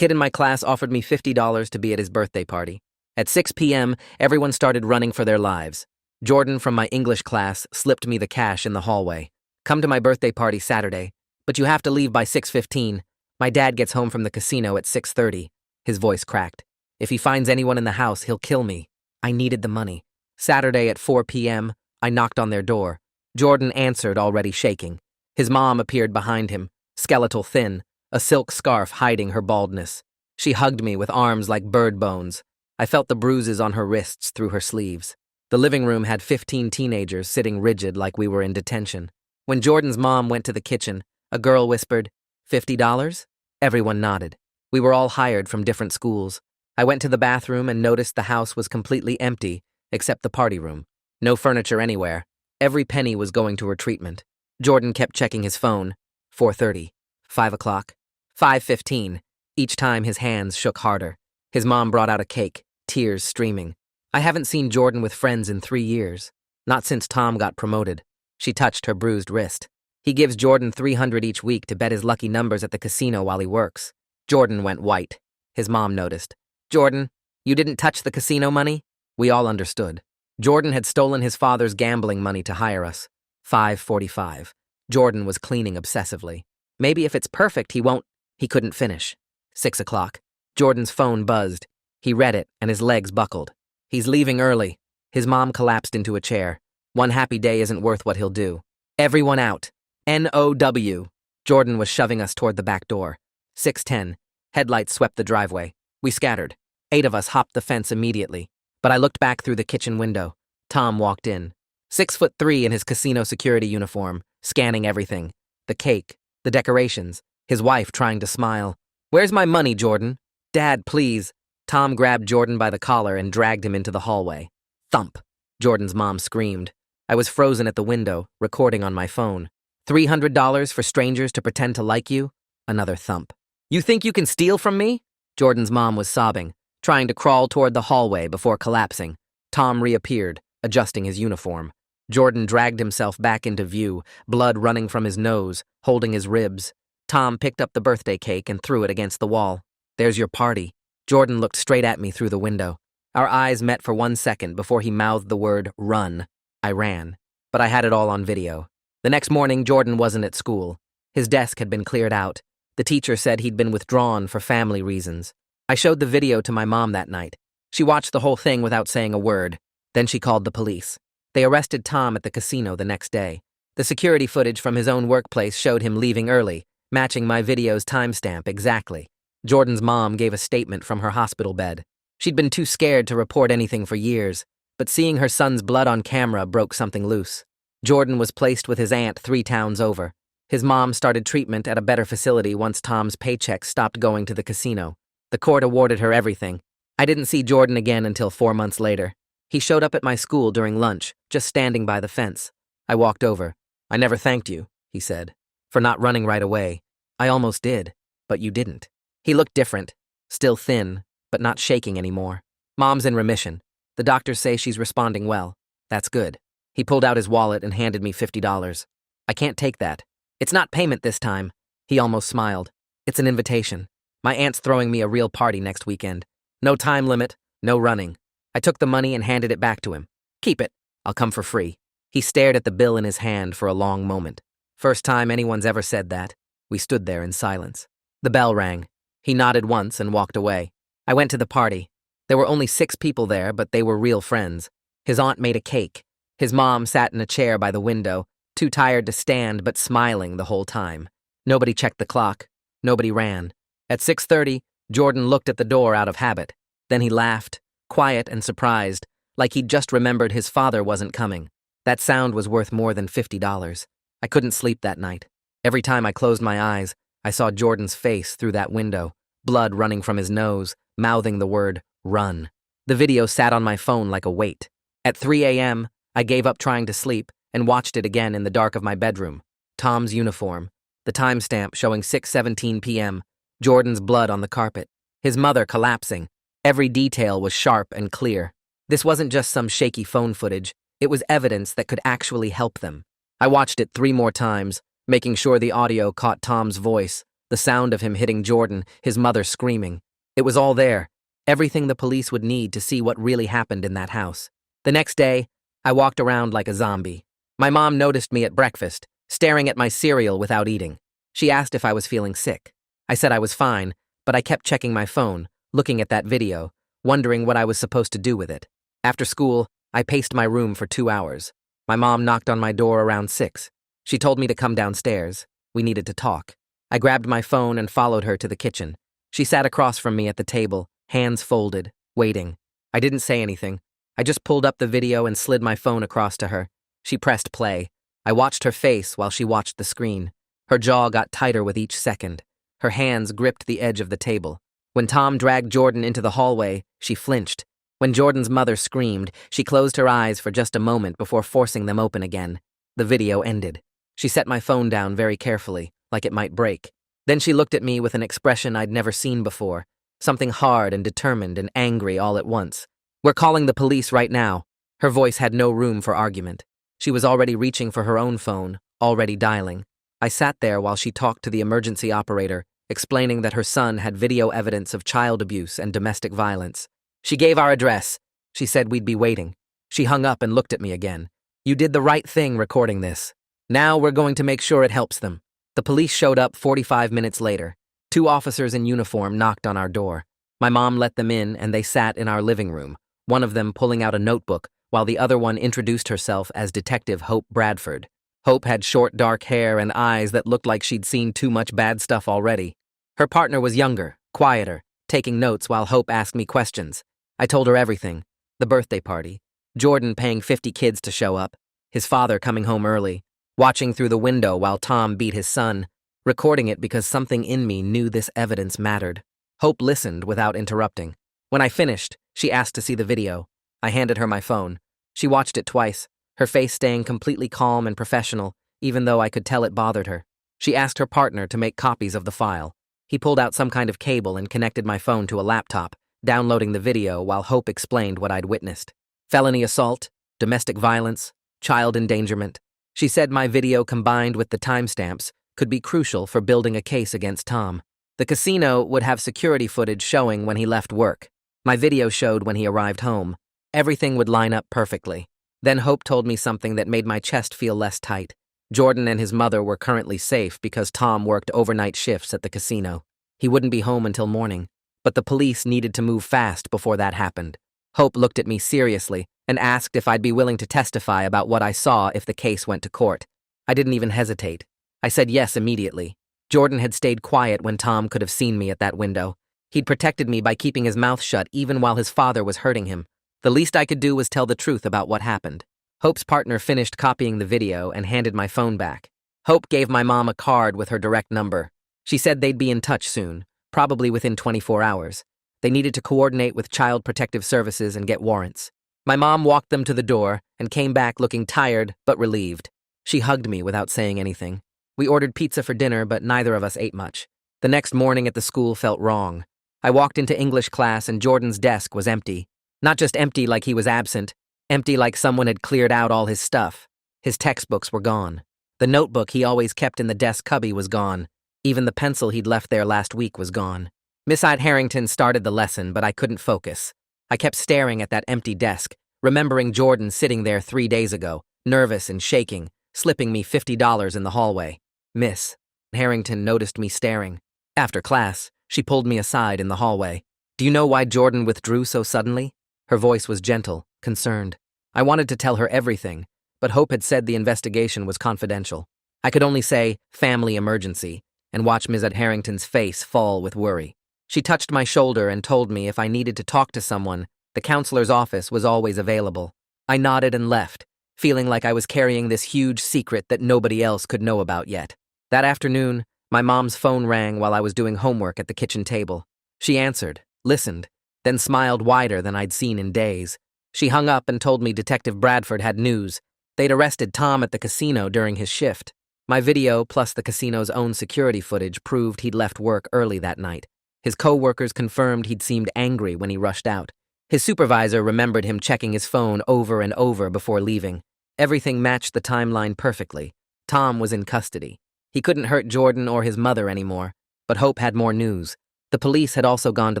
kid in my class offered me $50 to be at his birthday party. At 6 p.m., everyone started running for their lives. Jordan from my English class slipped me the cash in the hallway. Come to my birthday party Saturday, but you have to leave by 6:15. My dad gets home from the casino at 6:30. His voice cracked. If he finds anyone in the house, he'll kill me. I needed the money. Saturday at 4 p.m., I knocked on their door. Jordan answered, already shaking. His mom appeared behind him, skeletal thin, a silk scarf hiding her baldness. She hugged me with arms like bird bones. I felt the bruises on her wrists through her sleeves. The living room had 15 teenagers sitting rigid like we were in detention. When Jordan's mom went to the kitchen, a girl whispered, $50? Everyone nodded. We were all hired from different schools. I went to the bathroom and noticed the house was completely empty, except the party room. No furniture anywhere. Every penny was going to her treatment. Jordan kept checking his phone. 4:30, 5 o'clock, 5:15. Each time his hands shook harder. His mom brought out a cake, tears streaming. I haven't seen Jordan with friends in 3 years. Not since Tom got promoted. She touched her bruised wrist. He gives Jordan $300 each week to bet his lucky numbers at the casino while he works. Jordan went white. His mom noticed. Jordan, you didn't touch the casino money? We all understood. Jordan had stolen his father's gambling money to hire us. 5:45. Jordan was cleaning obsessively. Maybe if it's perfect, he won't. He couldn't finish. 6 o'clock. Jordan's phone buzzed. He read it, and his legs buckled. He's leaving early. His mom collapsed into a chair. One happy day isn't worth what he'll do. Everyone out. NOW. Jordan was shoving us toward the back door. 6:10. Headlights swept the driveway. We scattered. 8 of us hopped the fence immediately. But I looked back through the kitchen window. Tom walked in. 6'3" in his casino security uniform, scanning everything. The cake, the decorations, his wife trying to smile. Where's my money, Jordan? Dad, please. Tom grabbed Jordan by the collar and dragged him into the hallway. Thump. Jordan's mom screamed. I was frozen at the window, recording on my phone. $300 for strangers to pretend to like you? Another thump. You think you can steal from me? Jordan's mom was sobbing, trying to crawl toward the hallway before collapsing. Tom reappeared, adjusting his uniform. Jordan dragged himself back into view, blood running from his nose, holding his ribs. Tom picked up the birthday cake and threw it against the wall. There's your party. Jordan looked straight at me through the window. Our eyes met for 1 second before he mouthed the word, run. I ran, but I had it all on video. The next morning, Jordan wasn't at school. His desk had been cleared out. The teacher said he'd been withdrawn for family reasons. I showed the video to my mom that night. She watched the whole thing without saying a word. Then she called the police. They arrested Tom at the casino the next day. The security footage from his own workplace showed him leaving early, matching my video's timestamp exactly. Jordan's mom gave a statement from her hospital bed. She'd been too scared to report anything for years, but seeing her son's blood on camera broke something loose. Jordan was placed with his aunt 3 towns over. His mom started treatment at a better facility once Tom's paycheck stopped going to the casino. The court awarded her everything. I didn't see Jordan again until 4 months later. He showed up at my school during lunch, just standing by the fence. I walked over. I never thanked you, he said, for not running right away. I almost did, but you didn't. He looked different, still thin, but not shaking anymore. Mom's in remission. The doctors say she's responding well. That's good. He pulled out his wallet and handed me $50. I can't take that. It's not payment this time. He almost smiled. It's an invitation. My aunt's throwing me a real party next weekend. No time limit, no running. I took the money and handed it back to him. Keep it. I'll come for free. He stared at the bill in his hand for a long moment. First time anyone's ever said that. We stood there in silence. The bell rang. He nodded once and walked away. I went to the party. There were only 6 people there, but they were real friends. His aunt made a cake. His mom sat in a chair by the window, too tired to stand but smiling the whole time. Nobody checked the clock. Nobody ran. At 6:30, Jordan looked at the door out of habit. Then he laughed, quiet and surprised, like he'd just remembered his father wasn't coming. That sound was worth more than $50. I couldn't sleep that night. Every time I closed my eyes, I saw Jordan's face through that window, blood running from his nose, mouthing the word, run. The video sat on my phone like a weight. At 3 a.m., I gave up trying to sleep and watched it again in the dark of my bedroom. Tom's uniform, the timestamp showing 6:17 p.m., Jordan's blood on the carpet, his mother collapsing. Every detail was sharp and clear. This wasn't just some shaky phone footage. It was evidence that could actually help them. I watched it 3 more times, making sure the audio caught Tom's voice, The sound of him hitting Jordan, his mother screaming. It was all there. Everything the police would need to see what really happened in that house. The next day, I walked around like a zombie. My mom noticed me at breakfast, staring at my cereal without eating. She asked if I was feeling sick. I said I was fine, but I kept checking my phone, looking at that video, wondering what I was supposed to do with it. After school, I paced my room for 2 hours. My mom knocked on my door around 6. She told me to come downstairs. We needed to talk. I grabbed my phone and followed her to the kitchen. She sat across from me at the table, hands folded, waiting. I didn't say anything. I just pulled up the video and slid my phone across to her. She pressed play. I watched her face while she watched the screen. Her jaw got tighter with each second. Her hands gripped the edge of the table. When Tom dragged Jordan into the hallway, she flinched. When Jordan's mother screamed, she closed her eyes for just a moment before forcing them open again. The video ended. She set my phone down very carefully, like it might break. Then she looked at me with an expression I'd never seen before, something hard and determined and angry all at once. "We're calling the police right now." Her voice had no room for argument. She was already reaching for her own phone, already dialing. I sat there while she talked to the emergency operator, explaining that her son had video evidence of child abuse and domestic violence. She gave our address. She said we'd be waiting. She hung up and looked at me again. "You did the right thing recording this. Now we're going to make sure it helps them." The police showed up 45 minutes later. 2 officers in uniform knocked on our door. My mom let them in and they sat in our living room, one of them pulling out a notebook while the other one introduced herself as Detective Hope Bradford. Hope had short dark hair and eyes that looked like she'd seen too much bad stuff already. Her partner was younger, quieter, taking notes while Hope asked me questions. I told her everything. The birthday party, Jordan paying 50 kids to show up, his father coming home early, watching through the window while Tom beat his son, recording it because something in me knew this evidence mattered. Hope listened without interrupting. When I finished, she asked to see the video. I handed her my phone. She watched it twice, her face staying completely calm and professional, even though I could tell it bothered her. She asked her partner to make copies of the file. He pulled out some kind of cable and connected my phone to a laptop, downloading the video while Hope explained what I'd witnessed. Felony assault, domestic violence, child endangerment. She said my video combined with the timestamps could be crucial for building a case against Tom. The casino would have security footage showing when he left work. My video showed when he arrived home. Everything would line up perfectly. Then Hope told me something that made my chest feel less tight. Jordan and his mother were currently safe because Tom worked overnight shifts at the casino. He wouldn't be home until morning, but the police needed to move fast before that happened. Hope looked at me seriously and asked if I'd be willing to testify about what I saw if the case went to court. I didn't even hesitate. I said yes immediately. Jordan had stayed quiet when Tom could have seen me at that window. He'd protected me by keeping his mouth shut even while his father was hurting him. The least I could do was tell the truth about what happened. Hope's partner finished copying the video and handed my phone back. Hope gave my mom a card with her direct number. She said they'd be in touch soon, probably within 24 hours. They needed to coordinate with Child Protective Services and get warrants. My mom walked them to the door and came back looking tired but relieved. She hugged me without saying anything. We ordered pizza for dinner, but neither of us ate much. The next morning at the school felt wrong. I walked into English class and Jordan's desk was empty. Not just empty like he was absent, empty like someone had cleared out all his stuff. His textbooks were gone. The notebook he always kept in the desk cubby was gone. Even the pencil he'd left there last week was gone. Miss Harrington started the lesson, but I couldn't focus. I kept staring at that empty desk, remembering Jordan sitting there 3 days ago, nervous and shaking, slipping me $50 in the hallway. Miss Harrington noticed me staring. After class, she pulled me aside in the hallway. "Do you know why Jordan withdrew so suddenly?" Her voice was gentle, concerned. I wanted to tell her everything, but Hope had said the investigation was confidential. I could only say, family emergency, and watch Ms. Harrington's face fall with worry. She touched my shoulder and told me if I needed to talk to someone, the counselor's office was always available. I nodded and left, feeling like I was carrying this huge secret that nobody else could know about yet. That afternoon, my mom's phone rang while I was doing homework at the kitchen table. She answered, listened, then smiled wider than I'd seen in days. She hung up and told me Detective Bradford had news. They'd arrested Tom at the casino during his shift. My video, plus the casino's own security footage, proved he'd left work early that night. His co-workers confirmed he'd seemed angry when he rushed out. His supervisor remembered him checking his phone over and over before leaving. Everything matched the timeline perfectly. Tom was in custody. He couldn't hurt Jordan or his mother anymore, But Hope had more news. The police had also gone to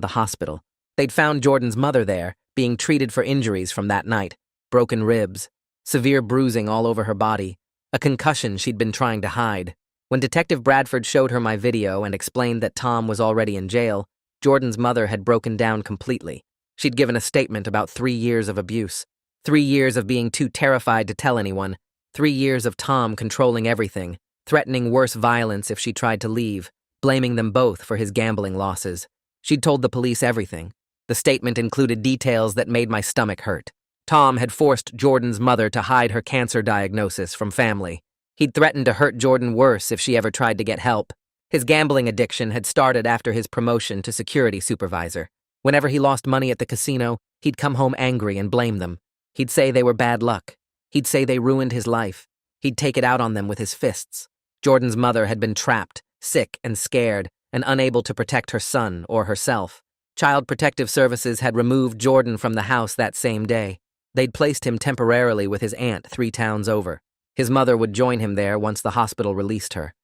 the hospital. They'd found Jordan's mother there, being treated for injuries from that night. Broken ribs, severe bruising all over her body, a concussion she'd been trying to hide. When Detective Bradford showed her my video and explained that Tom was already in jail, Jordan's mother had broken down completely. She'd given a statement about 3 years of abuse, 3 years of being too terrified to tell anyone, 3 years of Tom controlling everything, threatening worse violence if she tried to leave, blaming them both for his gambling losses. She'd told the police everything. The statement included details that made my stomach hurt. Tom had forced Jordan's mother to hide her cancer diagnosis from family. He'd threatened to hurt Jordan worse if she ever tried to get help. His gambling addiction had started after his promotion to security supervisor. Whenever he lost money at the casino, he'd come home angry and blame them. He'd say they were bad luck. He'd say they ruined his life. He'd take it out on them with his fists. Jordan's mother had been trapped, sick and scared, and unable to protect her son or herself. Child Protective Services had removed Jordan from the house that same day. They'd placed him temporarily with his aunt 3 towns over. His mother would join him there once the hospital released her.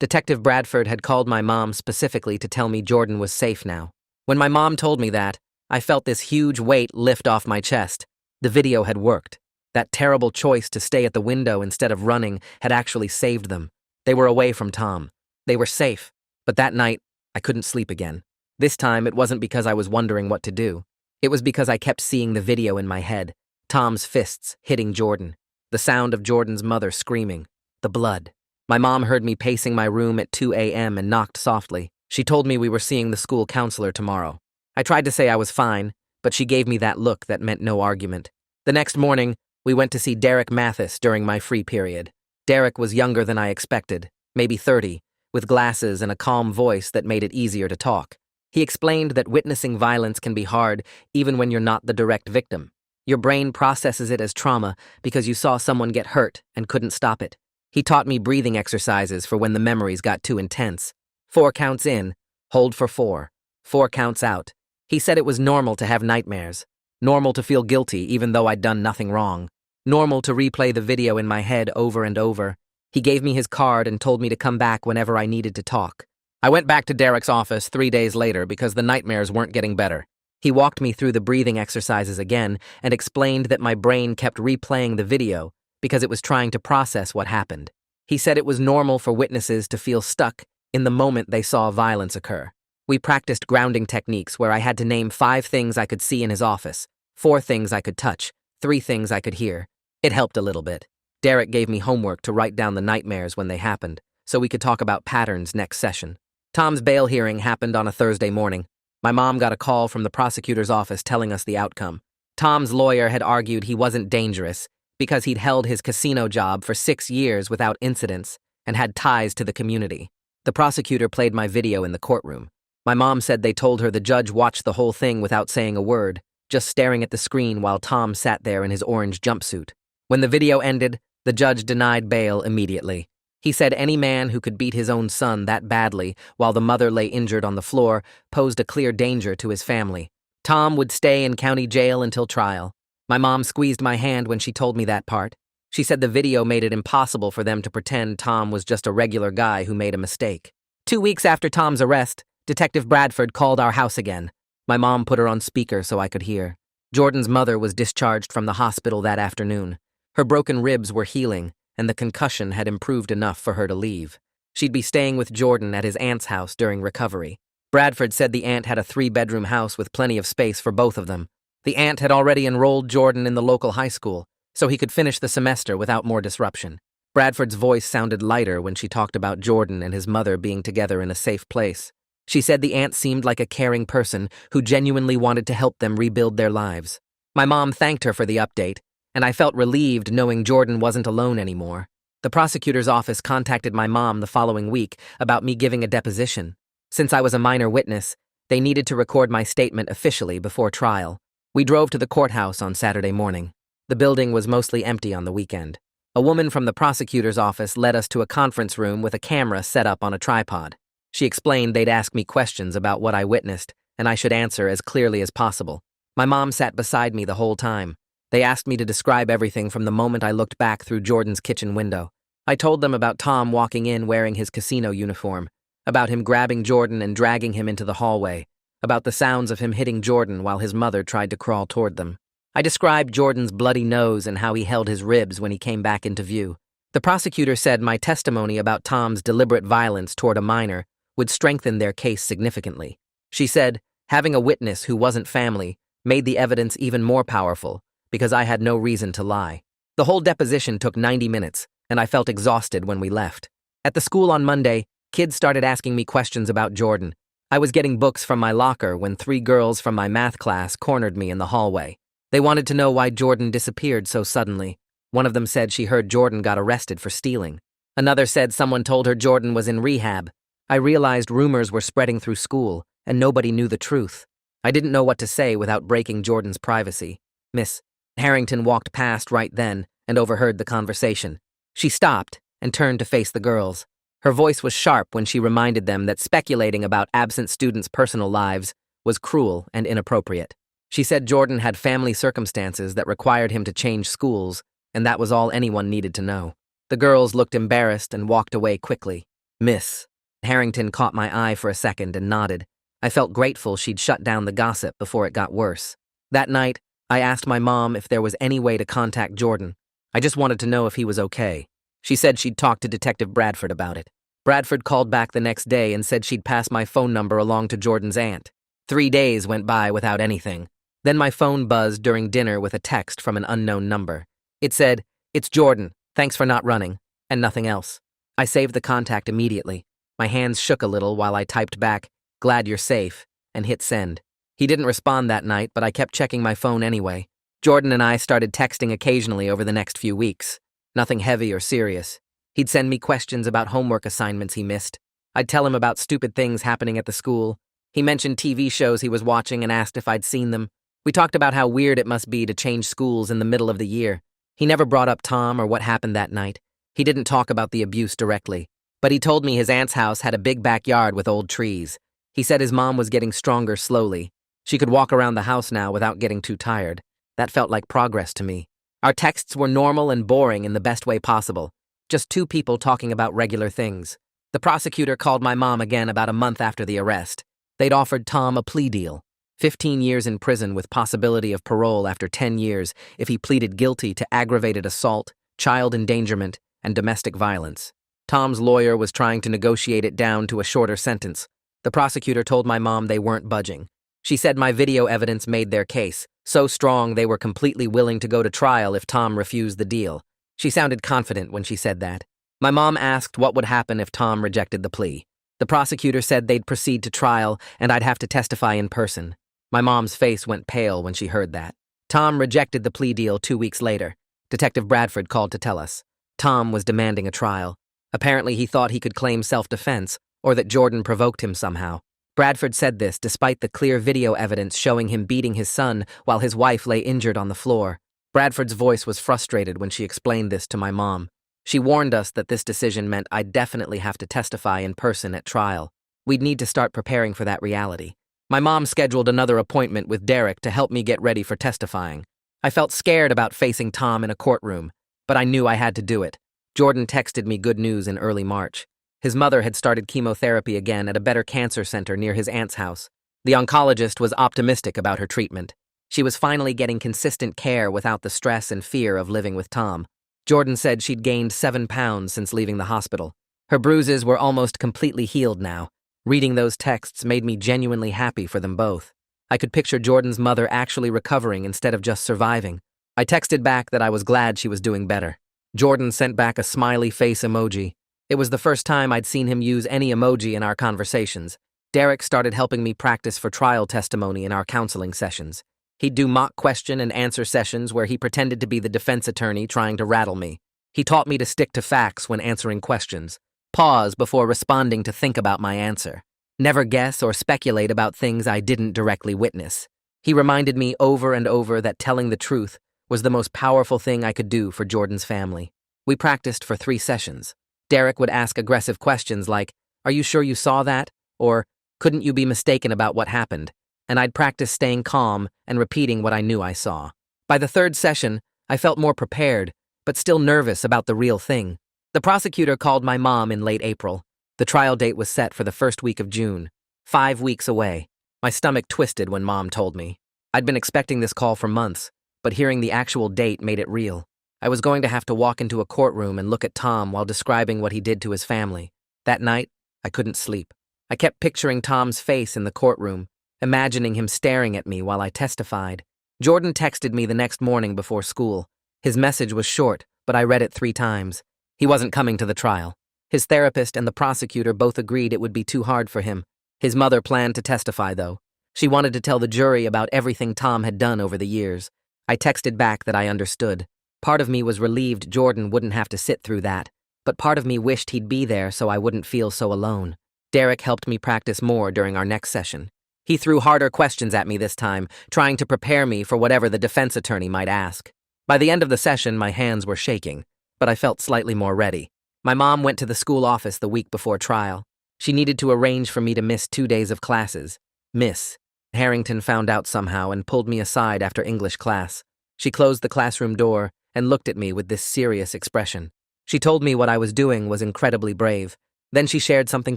Detective Bradford had called my mom specifically to tell me Jordan was safe now. When my mom told me that, I felt this huge weight lift off my chest. The video had worked. That terrible choice to stay at the window instead of running had actually saved them. They were away from Tom. They were safe. But that night, I couldn't sleep again. This time, it wasn't because I was wondering what to do. It was because I kept seeing the video in my head. Tom's fists hitting Jordan. The sound of Jordan's mother screaming. The blood. My mom heard me pacing my room at 2 a.m. and knocked softly. She told me we were seeing the school counselor tomorrow. I tried to say I was fine, but she gave me that look that meant no argument. The next morning, we went to see Derek Mathis during my free period. Derek was younger than I expected, maybe 30, with glasses and a calm voice that made it easier to talk. He explained that witnessing violence can be hard even when you're not the direct victim. Your brain processes it as trauma because you saw someone get hurt and couldn't stop it. He taught me breathing exercises for when the memories got too intense. 4 counts in, hold for 4. 4 counts out. He said it was normal to have nightmares. Normal to feel guilty even though I'd done nothing wrong. Normal to replay the video in my head over and over. He gave me his card and told me to come back whenever I needed to talk. I went back to Derek's office 3 days later because the nightmares weren't getting better. He walked me through the breathing exercises again and explained that my brain kept replaying the video because it was trying to process what happened. He said it was normal for witnesses to feel stuck in the moment they saw violence occur. We practiced grounding techniques where I had to name 5 things I could see in his office, 4 things I could touch, 3 things I could hear. It helped a little bit. Derek gave me homework to write down the nightmares when they happened, so we could talk about patterns next session. Tom's bail hearing happened on a Thursday morning. My mom got a call from the prosecutor's office telling us the outcome. Tom's lawyer had argued he wasn't dangerous because he'd held his casino job for 6 years without incidents and had ties to the community. The prosecutor played my video in the courtroom. My mom said they told her the judge watched the whole thing without saying a word, just staring at the screen while Tom sat there in his orange jumpsuit. When the video ended, the judge denied bail immediately. He said any man who could beat his own son that badly while the mother lay injured on the floor posed a clear danger to his family. Tom would stay in county jail until trial. My mom squeezed my hand when she told me that part. She said the video made it impossible for them to pretend Tom was just a regular guy who made a mistake. 2 weeks after Tom's arrest, Detective Bradford called our house again. My mom put her on speaker so I could hear. Jordan's mother was discharged from the hospital that afternoon. Her broken ribs were healing, and the concussion had improved enough for her to leave. She'd be staying with Jordan at his aunt's house during recovery. Bradford said the aunt had a 3-bedroom house with plenty of space for both of them. The aunt had already enrolled Jordan in the local high school, so he could finish the semester without more disruption. Bradford's voice sounded lighter when she talked about Jordan and his mother being together in a safe place. She said the aunt seemed like a caring person who genuinely wanted to help them rebuild their lives. My mom thanked her for the update, and I felt relieved knowing Jordan wasn't alone anymore. The prosecutor's office contacted my mom the following week about me giving a deposition. Since I was a minor witness, they needed to record my statement officially before trial. We drove to the courthouse on Saturday morning. The building was mostly empty on the weekend. A woman from the prosecutor's office led us to a conference room with a camera set up on a tripod. She explained they'd ask me questions about what I witnessed, and I should answer as clearly as possible. My mom sat beside me the whole time. They asked me to describe everything from the moment I looked back through Jordan's kitchen window. I told them about Tom walking in wearing his casino uniform. about him grabbing Jordan and dragging him into the hallway, about the sounds of him hitting Jordan while his mother tried to crawl toward them. I described Jordan's bloody nose and how he held his ribs when he came back into view. The prosecutor said my testimony about Tom's deliberate violence toward a minor would strengthen their case significantly. She said, having a witness who wasn't family made the evidence even more powerful because I had no reason to lie. The whole deposition took 90 minutes, and I felt exhausted when we left. At the school on Monday, kids started asking me questions about Jordan. I was getting books from my locker when 3 girls from my math class cornered me in the hallway. They wanted to know why Jordan disappeared so suddenly. One of them said she heard Jordan got arrested for stealing. Another said someone told her Jordan was in rehab. I realized rumors were spreading through school, and nobody knew the truth. I didn't know what to say without breaking Jordan's privacy. Miss Harrington walked past right then and overheard the conversation. She stopped and turned to face the girls. Her voice was sharp when she reminded them that speculating about absent students' personal lives was cruel and inappropriate. She said Jordan had family circumstances that required him to change schools, and that was all anyone needed to know. The girls looked embarrassed and walked away quickly. Miss Harrington caught my eye for a second and nodded. I felt grateful she'd shut down the gossip before it got worse. That night, I asked my mom if there was any way to contact Jordan. I just wanted to know if he was okay. She said she'd talked to Detective Bradford about it. Bradford called back the next day and said she'd pass my phone number along to Jordan's aunt. 3 days went by without anything. Then my phone buzzed during dinner with a text from an unknown number. It said, "It's Jordan, thanks for not running," and nothing else. I saved the contact immediately. My hands shook a little while I typed back, "Glad you're safe," and hit send. He didn't respond that night, but I kept checking my phone anyway. Jordan and I started texting occasionally over the next few weeks. Nothing heavy or serious. He'd send me questions about homework assignments he missed. I'd tell him about stupid things happening at the school. He mentioned TV shows he was watching and asked if I'd seen them. We talked about how weird it must be to change schools in the middle of the year. He never brought up Tom or what happened that night. He didn't talk about the abuse directly. But he told me his aunt's house had a big backyard with old trees. He said his mom was getting stronger slowly. She could walk around the house now without getting too tired. That felt like progress to me. Our texts were normal and boring in the best way possible. Just 2 people talking about regular things. The prosecutor called my mom again about a month after the arrest. They'd offered Tom a plea deal. 15 years in prison with possibility of parole after 10 years if he pleaded guilty to aggravated assault, child endangerment, and domestic violence. Tom's lawyer was trying to negotiate it down to a shorter sentence. The prosecutor told my mom they weren't budging. She said my video evidence made their case, so strong they were completely willing to go to trial if Tom refused the deal. She sounded confident when she said that. My mom asked what would happen if Tom rejected the plea. The prosecutor said they'd proceed to trial and I'd have to testify in person. My mom's face went pale when she heard that. Tom rejected the plea deal 2 weeks later. Detective Bradford called to tell us. Tom was demanding a trial. Apparently he thought he could claim self-defense, or that Jordan provoked him somehow. Bradford said this despite the clear video evidence showing him beating his son while his wife lay injured on the floor. Bradford's voice was frustrated when she explained this to my mom. She warned us that this decision meant I'd definitely have to testify in person at trial. We'd need to start preparing for that reality. My mom scheduled another appointment with Derek to help me get ready for testifying. I felt scared about facing Tom in a courtroom, but I knew I had to do it. Jordan texted me good news in early March. His mother had started chemotherapy again at a better cancer center near his aunt's house. The oncologist was optimistic about her treatment. She was finally getting consistent care without the stress and fear of living with Tom. Jordan said she'd gained 7 pounds since leaving the hospital. Her bruises were almost completely healed now. Reading those texts made me genuinely happy for them both. I could picture Jordan's mother actually recovering instead of just surviving. I texted back that I was glad she was doing better. Jordan sent back a smiley face emoji. It was the first time I'd seen him use any emoji in our conversations. Derek started helping me practice for trial testimony in our counseling sessions. He'd do mock question and answer sessions where he pretended to be the defense attorney trying to rattle me. He taught me to stick to facts when answering questions. Pause before responding to think about my answer. Never guess or speculate about things I didn't directly witness. He reminded me over and over that telling the truth was the most powerful thing I could do for Jordan's family. We practiced for 3 sessions. Derek would ask aggressive questions like, "Are you sure you saw that?" Or, "Couldn't you be mistaken about what happened?" And I'd practice staying calm and repeating what I knew I saw. By the 3rd session, I felt more prepared, but still nervous about the real thing. The prosecutor called my mom in late April. The trial date was set for the first week of June. 5 weeks away. My stomach twisted when Mom told me. I'd been expecting this call for months, but hearing the actual date made it real. I was going to have to walk into a courtroom and look at Tom while describing what he did to his family. That night, I couldn't sleep. I kept picturing Tom's face in the courtroom, imagining him staring at me while I testified. Jordan texted me the next morning before school. His message was short, but I read it 3 times. He wasn't coming to the trial. His therapist and the prosecutor both agreed it would be too hard for him. His mother planned to testify, though. She wanted to tell the jury about everything Tom had done over the years. I texted back that I understood. Part of me was relieved Jordan wouldn't have to sit through that, but part of me wished he'd be there so I wouldn't feel so alone. Derek helped me practice more during our next session. He threw harder questions at me this time, trying to prepare me for whatever the defense attorney might ask. By the end of the session, my hands were shaking, but I felt slightly more ready. My mom went to the school office the week before trial. She needed to arrange for me to miss 2 days of classes. Miss Harrington found out somehow and pulled me aside after English class. She closed the classroom door and looked at me with this serious expression. She told me what I was doing was incredibly brave. Then she shared something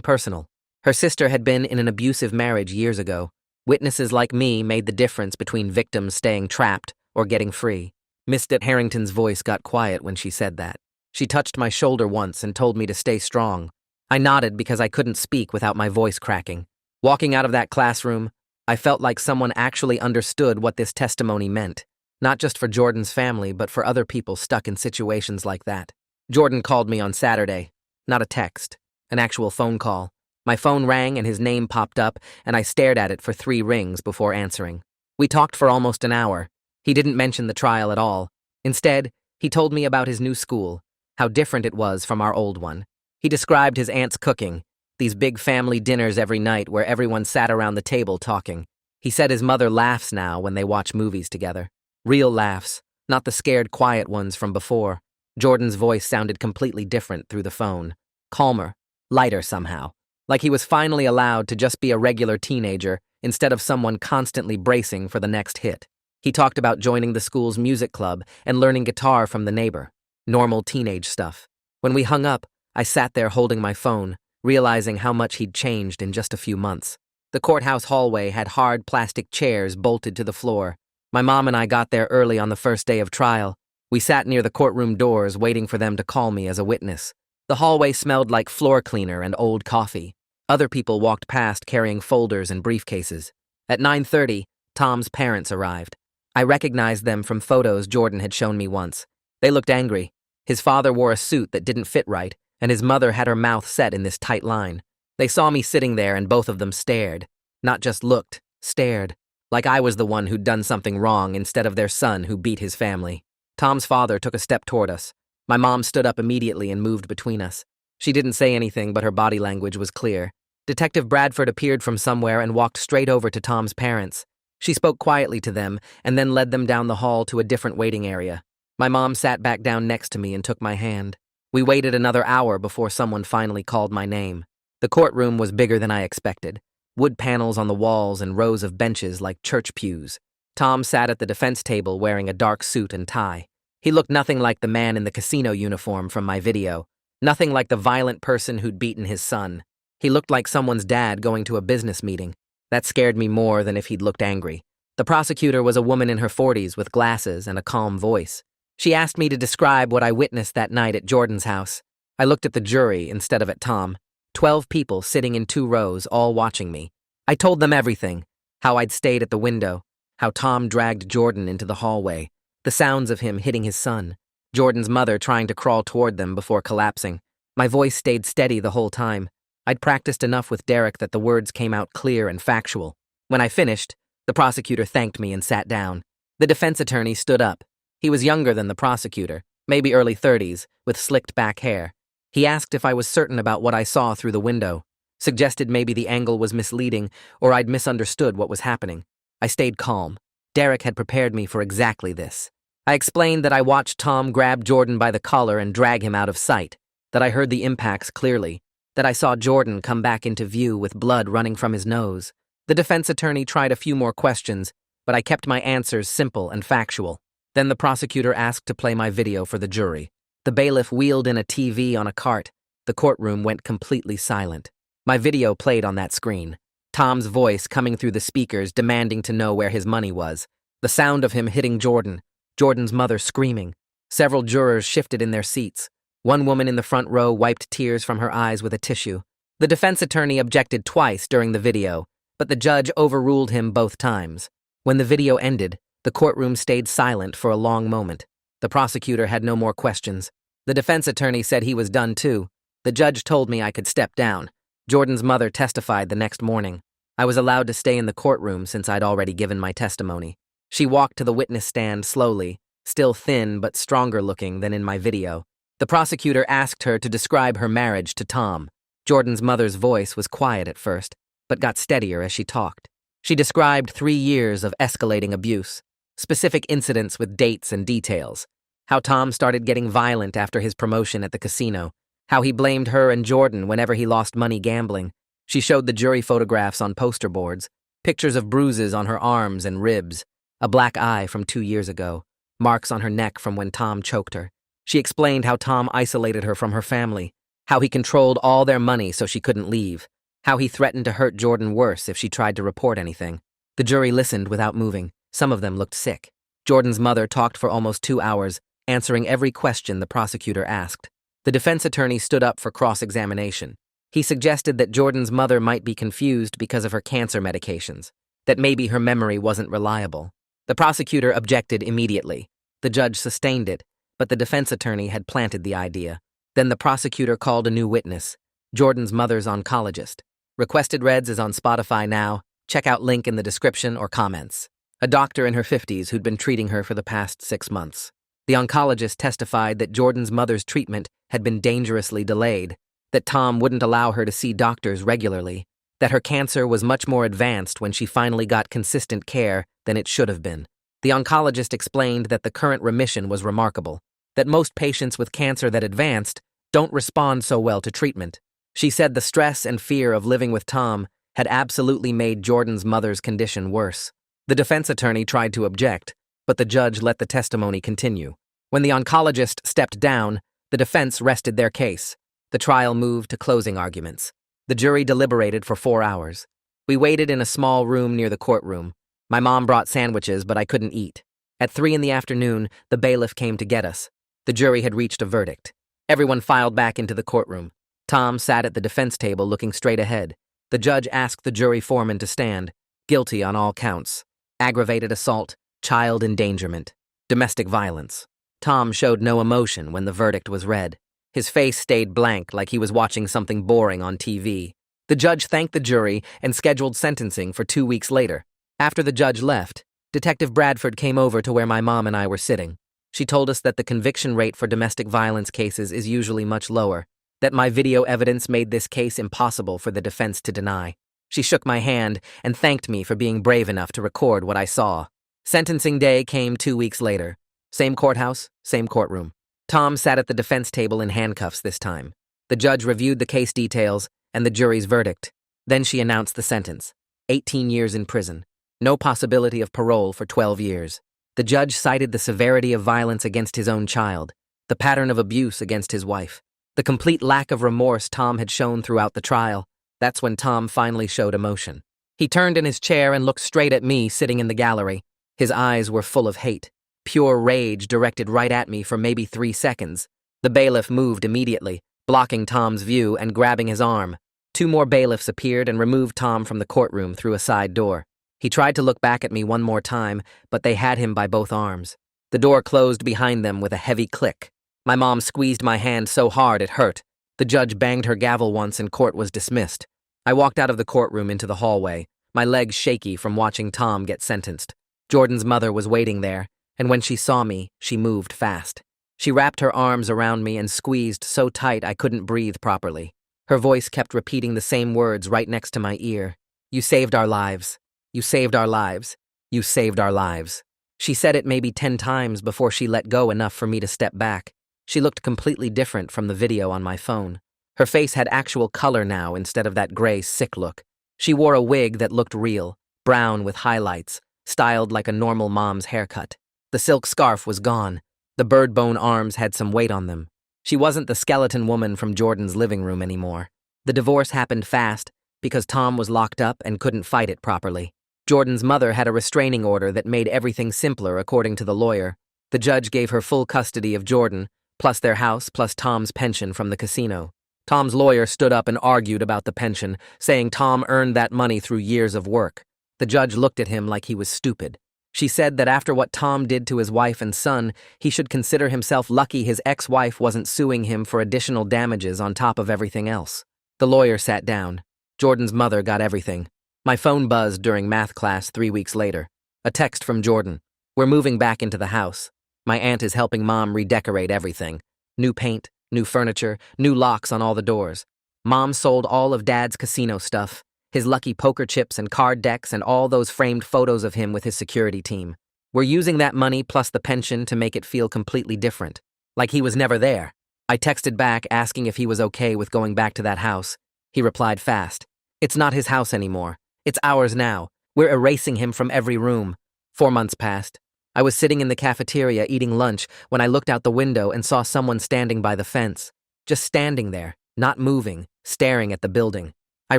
personal. Her sister had been in an abusive marriage years ago. Witnesses like me made the difference between victims staying trapped or getting free. Miss Harrington's voice got quiet when she said that. She touched my shoulder once and told me to stay strong. I nodded because I couldn't speak without my voice cracking. Walking out of that classroom, I felt like someone actually understood what this testimony meant, not just for Jordan's family, but for other people stuck in situations like that. Jordan called me on Saturday. Not a text, an actual phone call. My phone rang and his name popped up, and I stared at it for 3 rings before answering. We talked for almost an hour. He didn't mention the trial at all. Instead, he told me about his new school, how different it was from our old one. He described his aunt's cooking, these big family dinners every night where everyone sat around the table talking. He said his mother laughs now when they watch movies together. Real laughs, not the scared, quiet ones from before. Jordan's voice sounded completely different through the phone. Calmer, lighter somehow. Like he was finally allowed to just be a regular teenager instead of someone constantly bracing for the next hit. He talked about joining the school's music club and learning guitar from the neighbor. Normal teenage stuff. When we hung up, I sat there holding my phone, realizing how much he'd changed in just a few months. The courthouse hallway had hard plastic chairs bolted to the floor. My mom and I got there early on the first day of trial. We sat near the courtroom doors waiting for them to call me as a witness. The hallway smelled like floor cleaner and old coffee. Other people walked past carrying folders and briefcases. At 9:30, Tom's parents arrived. I recognized them from photos Jordan had shown me once. They looked angry. His father wore a suit that didn't fit right, and his mother had her mouth set in this tight line. They saw me sitting there and both of them stared. Not just looked, stared. Like I was the one who'd done something wrong instead of their son who beat his family. Tom's father took a step toward us. My mom stood up immediately and moved between us. She didn't say anything, but her body language was clear. Detective Bradford appeared from somewhere and walked straight over to Tom's parents. She spoke quietly to them and then led them down the hall to a different waiting area. My mom sat back down next to me and took my hand. We waited another hour before someone finally called my name. The courtroom was bigger than I expected. Wood panels on the walls and rows of benches like church pews. Tom sat at the defense table wearing a dark suit and tie. He looked nothing like the man in the casino uniform from my video. Nothing like the violent person who'd beaten his son. He looked like someone's dad going to a business meeting. That scared me more than if he'd looked angry. The prosecutor was a woman in her 40s with glasses and a calm voice. She asked me to describe what I witnessed that night at Jordan's house. I looked at the jury instead of at Tom. 12 people sitting in 2 rows, all watching me. I told them everything. How I'd stayed at the window. How Tom dragged Jordan into the hallway. The sounds of him hitting his son. Jordan's mother trying to crawl toward them before collapsing. My voice stayed steady the whole time. I'd practiced enough with Derek that the words came out clear and factual. When I finished, the prosecutor thanked me and sat down. The defense attorney stood up. He was younger than the prosecutor, maybe early 30s, with slicked back hair. He asked if I was certain about what I saw through the window, suggested maybe the angle was misleading or I'd misunderstood what was happening. I stayed calm. Derek had prepared me for exactly this. I explained that I watched Tom grab Jordan by the collar and drag him out of sight, that I heard the impacts clearly, that I saw Jordan come back into view with blood running from his nose. The defense attorney tried a few more questions, but I kept my answers simple and factual. Then the prosecutor asked to play my video for the jury. The bailiff wheeled in a TV on a cart. the courtroom went completely silent. My video played on that screen. Tom's voice coming through the speakers demanding to know where his money was. The sound of him hitting Jordan. Jordan's mother screaming. Several jurors shifted in their seats. One woman in the front row wiped tears from her eyes with a tissue. The defense attorney objected twice during the video, but the judge overruled him both times. When the video ended, the courtroom stayed silent for a long moment. The prosecutor had no more questions. The defense attorney said he was done too. The judge told me I could step down. Jordan's mother testified the next morning. I was allowed to stay in the courtroom since I'd already given my testimony. She walked to the witness stand slowly, still thin but stronger looking than in my video. The prosecutor asked her to describe her marriage to Tom. Jordan's mother's voice was quiet at first, but got steadier as she talked. She described 3 years of escalating abuse, specific incidents with dates and details, how Tom started getting violent after his promotion at the casino, how he blamed her and Jordan whenever he lost money gambling. She showed the jury photographs on poster boards, pictures of bruises on her arms and ribs, a black eye from 2 years ago, marks on her neck from when Tom choked her. She explained how Tom isolated her from her family, how he controlled all their money so she couldn't leave, how he threatened to hurt Jordan worse if she tried to report anything. The jury listened without moving. Some of them looked sick. Jordan's mother talked for almost 2 hours, answering every question the prosecutor asked. The defense attorney stood up for cross-examination. He suggested that Jordan's mother might be confused because of her cancer medications, that maybe her memory wasn't reliable. The prosecutor objected immediately. The judge sustained it, but the defense attorney had planted the idea. Then the prosecutor called a new witness, Jordan's mother's oncologist. Requested Reds is on Spotify now. Check out link in the description or comments. A doctor in her 50s who'd been treating her for the past 6 months. The oncologist testified that Jordan's mother's treatment had been dangerously delayed, that Tom wouldn't allow her to see doctors regularly, that her cancer was much more advanced when she finally got consistent care than it should have been. The oncologist explained that the current remission was remarkable, that most patients with cancer that advanced don't respond so well to treatment. She said the stress and fear of living with Tom had absolutely made Jordan's mother's condition worse. The defense attorney tried to object, but the judge let the testimony continue. When the oncologist stepped down, the defense rested their case. The trial moved to closing arguments. The jury deliberated for 4 hours. We waited in a small room near the courtroom. My mom brought sandwiches, but I couldn't eat. At 3 in the afternoon, the bailiff came to get us. The jury had reached a verdict. Everyone filed back into the courtroom. Tom sat at the defense table looking straight ahead. The judge asked the jury foreman to stand. Guilty on all counts. Aggravated assault, child endangerment, domestic violence. Tom showed no emotion when the verdict was read. His face stayed blank like he was watching something boring on TV. The judge thanked the jury and scheduled sentencing for 2 weeks later. After the judge left, Detective Bradford came over to where my mom and I were sitting. She told us that the conviction rate for domestic violence cases is usually much lower, that my video evidence made this case impossible for the defense to deny. She shook my hand and thanked me for being brave enough to record what I saw. Sentencing day came 2 weeks later. Same courthouse, same courtroom. Tom sat at the defense table in handcuffs this time. The judge reviewed the case details and the jury's verdict. Then she announced the sentence. 18 years in prison. No possibility of parole for 12 years. The judge cited the severity of violence against his own child, the pattern of abuse against his wife, the complete lack of remorse Tom had shown throughout the trial. That's when Tom finally showed emotion. He turned in his chair and looked straight at me sitting in the gallery. His eyes were full of hate, pure rage directed right at me for maybe 3 seconds. The bailiff moved immediately, blocking Tom's view and grabbing his arm. 2 more bailiffs appeared and removed Tom from the courtroom through a side door. He tried to look back at me one more time, but they had him by both arms. The door closed behind them with a heavy click. My mom squeezed my hand so hard it hurt. The judge banged her gavel once and court was dismissed. I walked out of the courtroom into the hallway, my legs shaky from watching Tom get sentenced. Jordan's mother was waiting there, and when she saw me, she moved fast. She wrapped her arms around me and squeezed so tight I couldn't breathe properly. Her voice kept repeating the same words right next to my ear. You saved our lives. You saved our lives. You saved our lives. She said it maybe 10 times before she let go enough for me to step back. She looked completely different from the video on my phone. Her face had actual color now instead of that gray, sick look. She wore a wig that looked real, brown with highlights, styled like a normal mom's haircut. The silk scarf was gone. The bird bone arms had some weight on them. She wasn't the skeleton woman from Jordan's living room anymore. The divorce happened fast because Tom was locked up and couldn't fight it properly. Jordan's mother had a restraining order that made everything simpler, according to the lawyer. The judge gave her full custody of Jordan, plus their house, plus Tom's pension from the casino. Tom's lawyer stood up and argued about the pension, saying Tom earned that money through years of work. The judge looked at him like he was stupid. She said that after what Tom did to his wife and son, he should consider himself lucky his ex-wife wasn't suing him for additional damages on top of everything else. The lawyer sat down. Jordan's mother got everything. My phone buzzed during math class 3 weeks later. A text from Jordan. We're moving back into the house. My aunt is helping Mom redecorate everything. New paint, new furniture, new locks on all the doors. Mom sold all of Dad's casino stuff, his lucky poker chips and card decks and all those framed photos of him with his security team. We're using that money plus the pension to make it feel completely different. Like he was never there. I texted back asking if he was okay with going back to that house. He replied fast. It's not his house anymore. It's ours now. We're erasing him from every room. 4 months passed. I was sitting in the cafeteria eating lunch when I looked out the window and saw someone standing by the fence. Just standing there, not moving, staring at the building. I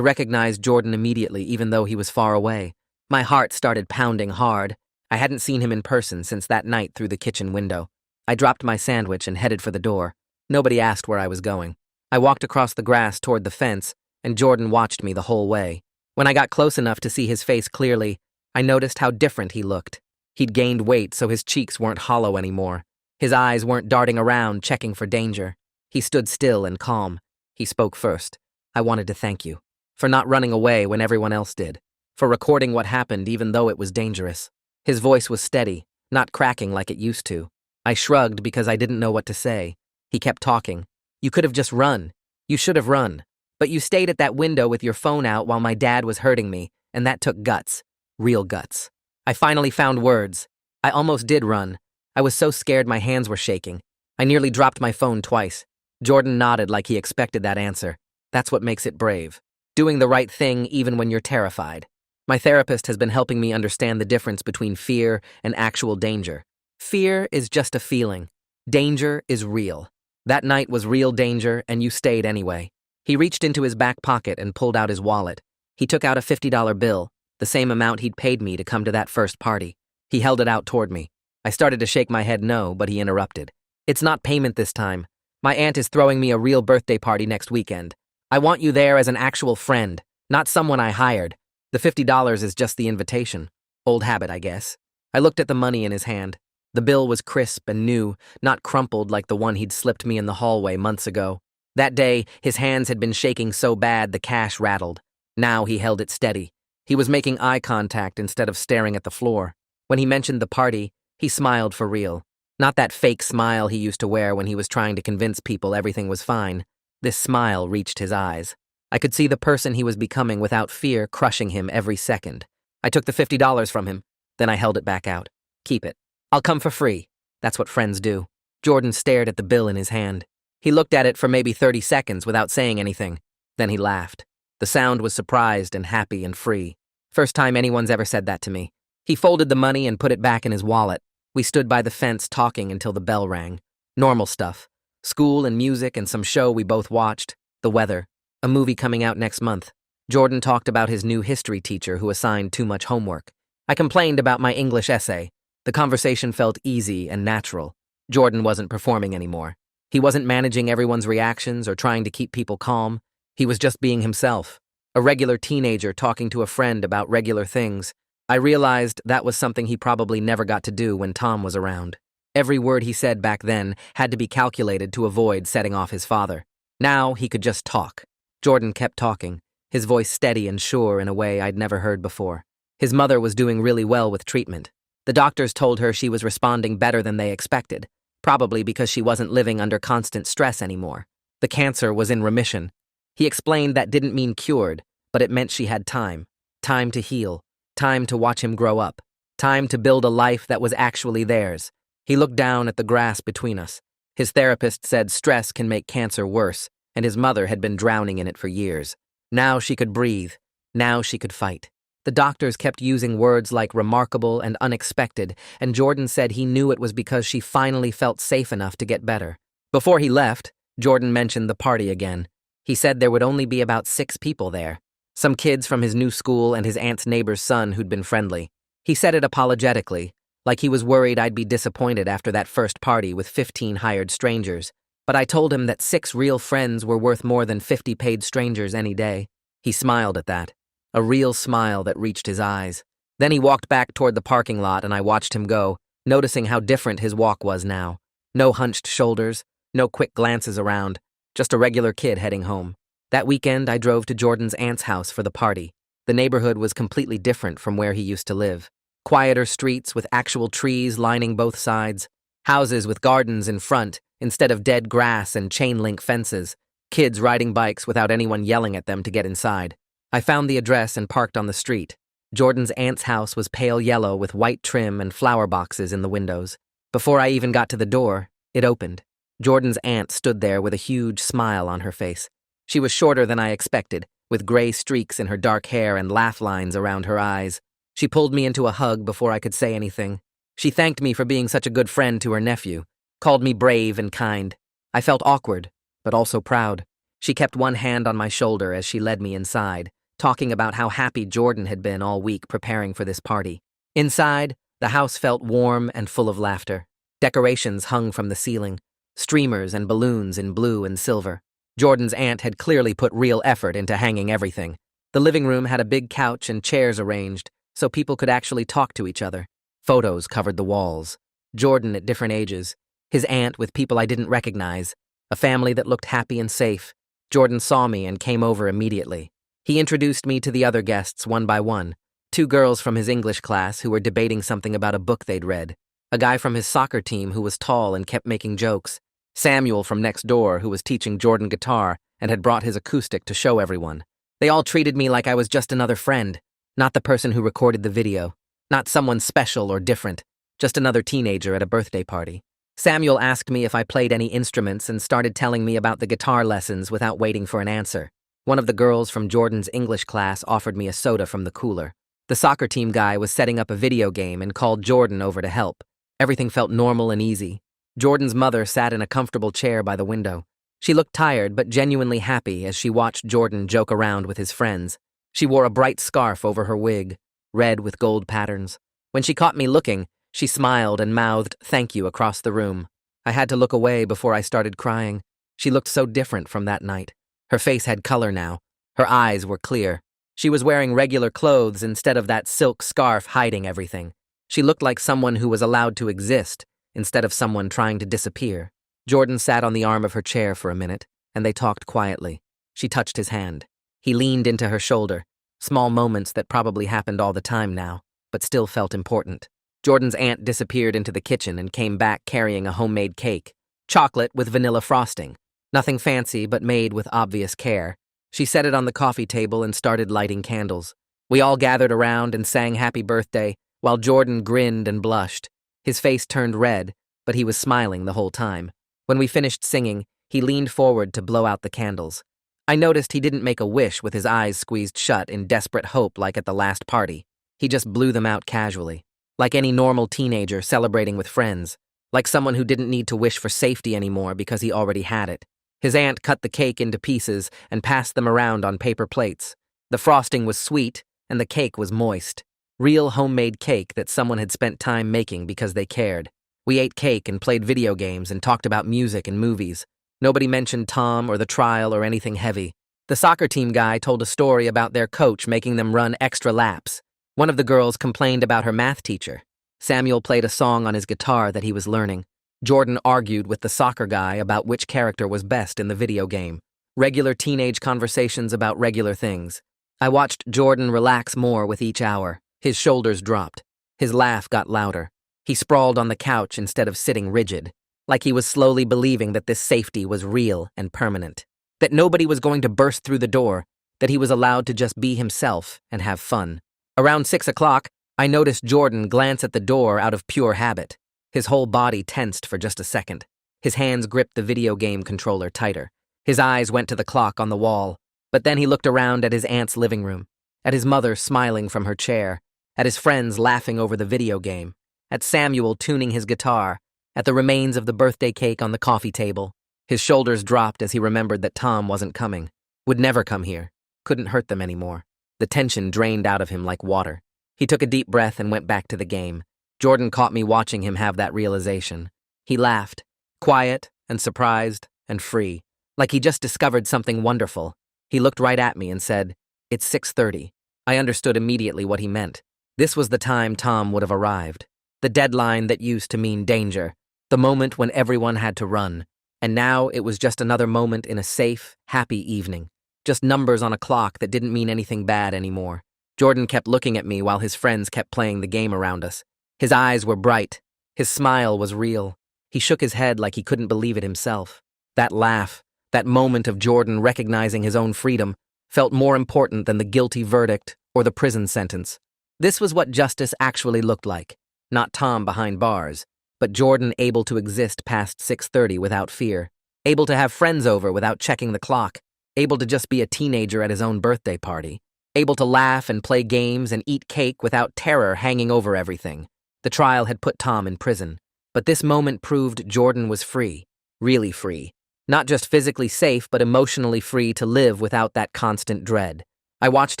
recognized Jordan immediately, even though he was far away. My heart started pounding hard. I hadn't seen him in person since that night through the kitchen window. I dropped my sandwich and headed for the door. Nobody asked where I was going. I walked across the grass toward the fence, and Jordan watched me the whole way. When I got close enough to see his face clearly, I noticed how different he looked. He'd gained weight, so his cheeks weren't hollow anymore. His eyes weren't darting around, checking for danger. He stood still and calm. He spoke first. I wanted to thank you. For not running away when everyone else did. For recording what happened even though it was dangerous. His voice was steady, not cracking like it used to. I shrugged because I didn't know what to say. He kept talking. You could have just run. You should have run. But you stayed at that window with your phone out while my dad was hurting me, and that took guts. Real guts. I finally found words. I almost did run. I was so scared my hands were shaking. I nearly dropped my phone twice. Jordan nodded like he expected that answer. That's what makes it brave. Doing the right thing even when you're terrified. My therapist has been helping me understand the difference between fear and actual danger. Fear is just a feeling. Danger is real. That night was real danger, and you stayed anyway. He reached into his back pocket and pulled out his wallet. He took out a $50 bill, the same amount he'd paid me to come to that first party. He held it out toward me. I started to shake my head no, but he interrupted. It's not payment this time. My aunt is throwing me a real birthday party next weekend. I want you there as an actual friend, not someone I hired. The $50 is just the invitation. Old habit, I guess. I looked at the money in his hand. The bill was crisp and new, not crumpled like the one he'd slipped me in the hallway months ago. That day, his hands had been shaking so bad the cash rattled. Now he held it steady. He was making eye contact instead of staring at the floor. When he mentioned the party, he smiled for real. Not that fake smile he used to wear when he was trying to convince people everything was fine. This smile reached his eyes. I could see the person he was becoming without fear crushing him every second. I took the $50 from him. Then I held it back out. Keep it. I'll come for free. That's what friends do. Jordan stared at the bill in his hand. He looked at it for maybe 30 seconds without saying anything. Then he laughed. The sound was surprised and happy and free. First time anyone's ever said that to me. He folded the money and put it back in his wallet. We stood by the fence talking until the bell rang. Normal stuff. School and music and some show we both watched. The weather. A movie coming out next month. Jordan talked about his new history teacher who assigned too much homework. I complained about my English essay. The conversation felt easy and natural. Jordan wasn't performing anymore. He wasn't managing everyone's reactions or trying to keep people calm. He was just being himself. A regular teenager talking to a friend about regular things. I realized that was something he probably never got to do when Tom was around. Every word he said back then had to be calculated to avoid setting off his father. Now he could just talk. Jordan kept talking, his voice steady and sure in a way I'd never heard before. His mother was doing really well with treatment. The doctors told her she was responding better than they expected, probably because she wasn't living under constant stress anymore. The cancer was in remission. He explained that didn't mean cured, but it meant she had time. Time to heal. Time to watch him grow up. Time to build a life that was actually theirs. He looked down at the grass between us. His therapist said stress can make cancer worse, and his mother had been drowning in it for years. Now she could breathe. Now she could fight. The doctors kept using words like remarkable and unexpected, and Jordan said he knew it was because she finally felt safe enough to get better. Before he left, Jordan mentioned the party again. He said there would only be about 6 people there. Some kids from his new school and his aunt's neighbor's son who'd been friendly. He said it apologetically, like he was worried I'd be disappointed after that first party with 15 hired strangers. But I told him that 6 real friends were worth more than 50 paid strangers any day. He smiled at that, a real smile that reached his eyes. Then he walked back toward the parking lot and I watched him go, noticing how different his walk was now. No hunched shoulders, no quick glances around, just a regular kid heading home. That weekend, I drove to Jordan's aunt's house for the party. The neighborhood was completely different from where he used to live. Quieter streets with actual trees lining both sides, houses with gardens in front instead of dead grass and chain-link fences, kids riding bikes without anyone yelling at them to get inside. I found the address and parked on the street. Jordan's aunt's house was pale yellow with white trim and flower boxes in the windows. Before I even got to the door, it opened. Jordan's aunt stood there with a huge smile on her face. She was shorter than I expected, with gray streaks in her dark hair and laugh lines around her eyes. She pulled me into a hug before I could say anything. She thanked me for being such a good friend to her nephew, called me brave and kind. I felt awkward, but also proud. She kept one hand on my shoulder as she led me inside, talking about how happy Jordan had been all week preparing for this party. Inside, the house felt warm and full of laughter. Decorations hung from the ceiling, streamers and balloons in blue and silver. Jordan's aunt had clearly put real effort into hanging everything. The living room had a big couch and chairs arranged, so people could actually talk to each other. Photos covered the walls. Jordan at different ages, his aunt with people I didn't recognize, a family that looked happy and safe. Jordan saw me and came over immediately. He introduced me to the other guests one by one. 2 girls from his English class who were debating something about a book they'd read. A guy from his soccer team who was tall and kept making jokes. Samuel from next door who was teaching Jordan guitar and had brought his acoustic to show everyone. They all treated me like I was just another friend, not the person who recorded the video, not someone special or different, just another teenager at a birthday party. Samuel asked me if I played any instruments and started telling me about the guitar lessons without waiting for an answer. One of the girls from Jordan's English class offered me a soda from the cooler. The soccer team guy was setting up a video game and called Jordan over to help. Everything felt normal and easy. Jordan's mother sat in a comfortable chair by the window. She looked tired but genuinely happy as she watched Jordan joke around with his friends. She wore a bright scarf over her wig, red with gold patterns. When she caught me looking, she smiled and mouthed thank you across the room. I had to look away before I started crying. She looked so different from that night. Her face had color now. Her eyes were clear. She was wearing regular clothes instead of that silk scarf hiding everything. She looked like someone who was allowed to exist instead of someone trying to disappear. Jordan sat on the arm of her chair for a minute, and they talked quietly. She touched his hand. He leaned into her shoulder, small moments that probably happened all the time now, but still felt important. Jordan's aunt disappeared into the kitchen and came back carrying a homemade cake, chocolate with vanilla frosting. Nothing fancy, but made with obvious care. She set it on the coffee table and started lighting candles. We all gathered around and sang happy birthday, while Jordan grinned and blushed. His face turned red, but he was smiling the whole time. When we finished singing, he leaned forward to blow out the candles. I noticed he didn't make a wish with his eyes squeezed shut in desperate hope like at the last party. He just blew them out casually, like any normal teenager celebrating with friends, like someone who didn't need to wish for safety anymore because he already had it. His aunt cut the cake into pieces and passed them around on paper plates. The frosting was sweet, and the cake was moist. Real homemade cake that someone had spent time making because they cared. We ate cake and played video games and talked about music and movies. Nobody mentioned Tom or the trial or anything heavy. The soccer team guy told a story about their coach making them run extra laps. One of the girls complained about her math teacher. Samuel played a song on his guitar that he was learning. Jordan argued with the soccer guy about which character was best in the video game. Regular teenage conversations about regular things. I watched Jordan relax more with each hour. His shoulders dropped. His laugh got louder. He sprawled on the couch instead of sitting rigid, like he was slowly believing that this safety was real and permanent, that nobody was going to burst through the door, that he was allowed to just be himself and have fun. Around 6 o'clock, I noticed Jordan glance at the door out of pure habit. His whole body tensed for just a second. His hands gripped the video game controller tighter. His eyes went to the clock on the wall, but then he looked around at his aunt's living room, at his mother smiling from her chair, at his friends laughing over the video game, at Samuel tuning his guitar, at the remains of the birthday cake on the coffee table. His shoulders dropped as he remembered that Tom wasn't coming, would never come here, couldn't hurt them anymore. The tension drained out of him like water. He took a deep breath and went back to the game. Jordan caught me watching him have that realization. He laughed, quiet and surprised and free, like he just discovered something wonderful. He looked right at me and said, "It's 6:30. I understood immediately what he meant. This was the time Tom would have arrived. The deadline that used to mean danger. The moment when everyone had to run. And now it was just another moment in a safe, happy evening. Just numbers on a clock that didn't mean anything bad anymore. Jordan kept looking at me while his friends kept playing the game around us. His eyes were bright. His smile was real. He shook his head like he couldn't believe it himself. That laugh, that moment of Jordan recognizing his own freedom, felt more important than the guilty verdict or the prison sentence. This was what justice actually looked like. Not Tom behind bars, but Jordan able to exist past 6:30 without fear. Able to have friends over without checking the clock. Able to just be a teenager at his own birthday party. Able to laugh and play games and eat cake without terror hanging over everything. The trial had put Tom in prison, but this moment proved Jordan was free. Really free. Not just physically safe, but emotionally free to live without that constant dread. I watched